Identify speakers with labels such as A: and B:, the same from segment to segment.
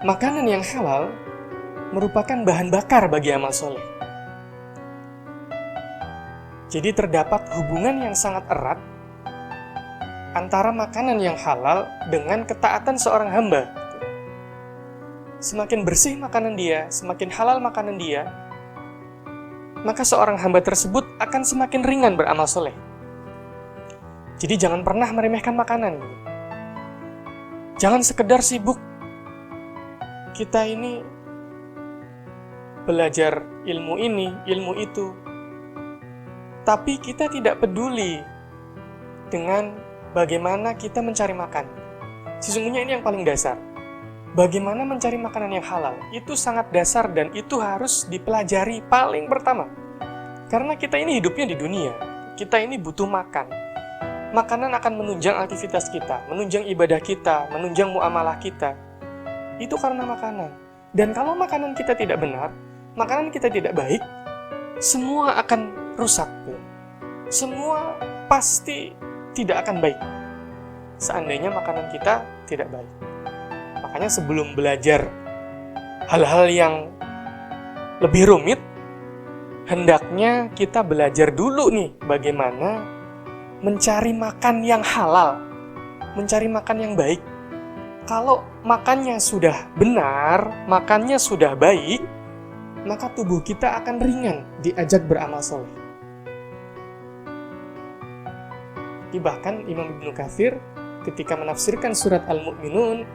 A: makanan yang halal merupakan bahan bakar bagi amal soleh. Jadi terdapat hubungan yang sangat erat antara makanan yang halal dengan ketaatan seorang hamba. Semakin bersih makanan dia, semakin halal makanan dia, maka seorang hamba tersebut akan semakin ringan beramal soleh. Jadi jangan pernah meremehkan makanan. Jangan sekedar sibuk. Kita ini belajar ilmu ini, ilmu itu, tapi kita tidak peduli dengan bagaimana kita mencari makan. Sesungguhnya ini yang paling dasar. Bagaimana mencari makanan yang halal, itu sangat dasar dan itu harus dipelajari paling pertama. Karena kita ini hidupnya di dunia, kita ini butuh makan. Makanan akan menunjang aktivitas kita, menunjang ibadah kita, menunjang muamalah kita. Itu karena makanan. Dan kalau makanan kita tidak benar, makanan kita tidak baik, semua akan rusak. Semua pasti tidak akan baik seandainya makanan kita tidak baik. Makanya sebelum belajar hal-hal yang lebih rumit, hendaknya kita belajar dulu nih bagaimana mencari makan yang halal, mencari makan yang baik. Kalau makannya sudah benar, makannya sudah baik, maka tubuh kita akan ringan diajak beramal soleh. Bahkan Imam Ibnu Katsir ketika menafsirkan surat Al-Mu'minun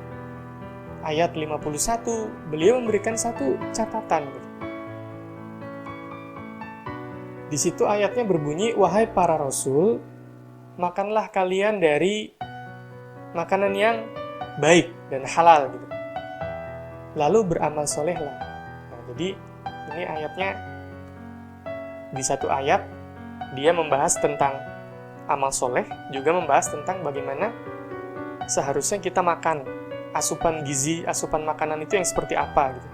A: ayat 51, beliau memberikan satu catatan. Di situ ayatnya berbunyi, "Wahai para rasul, makanlah kalian dari makanan yang baik dan halal." Gitu. Lalu beramal solehlah. Nah, jadi ini ayatnya di satu ayat dia membahas tentang amal soleh, juga membahas tentang bagaimana seharusnya kita makan. Asupan gizi, asupan makanan itu yang seperti apa gitu.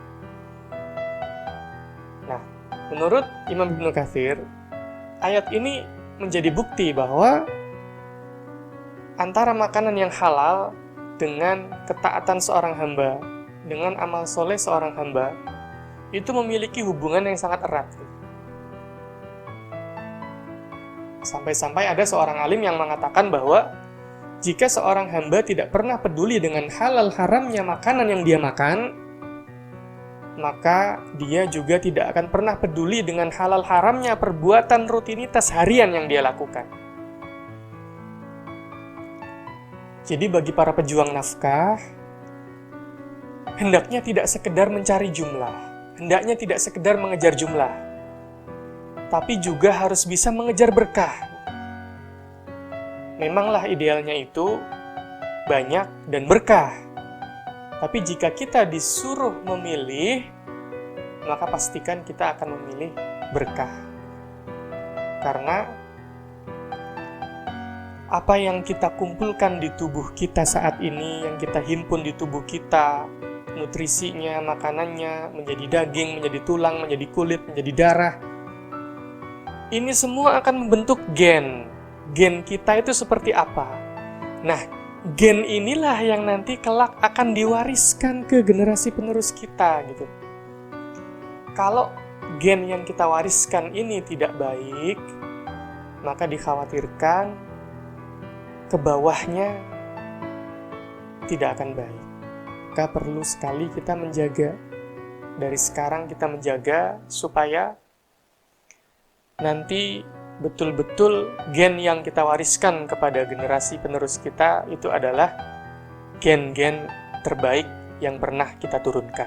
A: Nah, menurut Imam Ibnu Katsir, ayat ini menjadi bukti bahwa antara makanan yang halal dengan ketaatan seorang hamba, dengan amal soleh seorang hamba, itu memiliki hubungan yang sangat erat. Sampai-sampai ada seorang alim yang mengatakan bahwa jika seorang hamba tidak pernah peduli dengan halal haramnya makanan yang dia makan, maka dia juga tidak akan pernah peduli dengan halal haramnya perbuatan rutinitas harian yang dia lakukan. Jadi bagi para pejuang nafkah, hendaknya tidak sekedar mencari jumlah, hendaknya tidak sekedar mengejar jumlah, tapi juga harus bisa mengejar berkah. Memanglah idealnya itu banyak dan berkah. Tapi jika kita disuruh memilih, maka pastikan kita akan memilih berkah. Karena apa yang kita kumpulkan di tubuh kita saat ini, yang kita himpun di tubuh kita, nutrisinya, makanannya, menjadi daging, menjadi tulang, menjadi kulit, menjadi darah, ini semua akan membentuk gen. Gen kita itu seperti apa? Nah, gen inilah yang nanti kelak akan diwariskan ke generasi penerus kita gitu. Kalau gen yang kita wariskan ini tidak baik, maka dikhawatirkan ke bawahnya tidak akan baik. Maka perlu sekali kita menjaga. Dari sekarang kita menjaga supaya nanti betul-betul gen yang kita wariskan kepada generasi penerus kita itu adalah gen-gen terbaik yang pernah kita turunkan.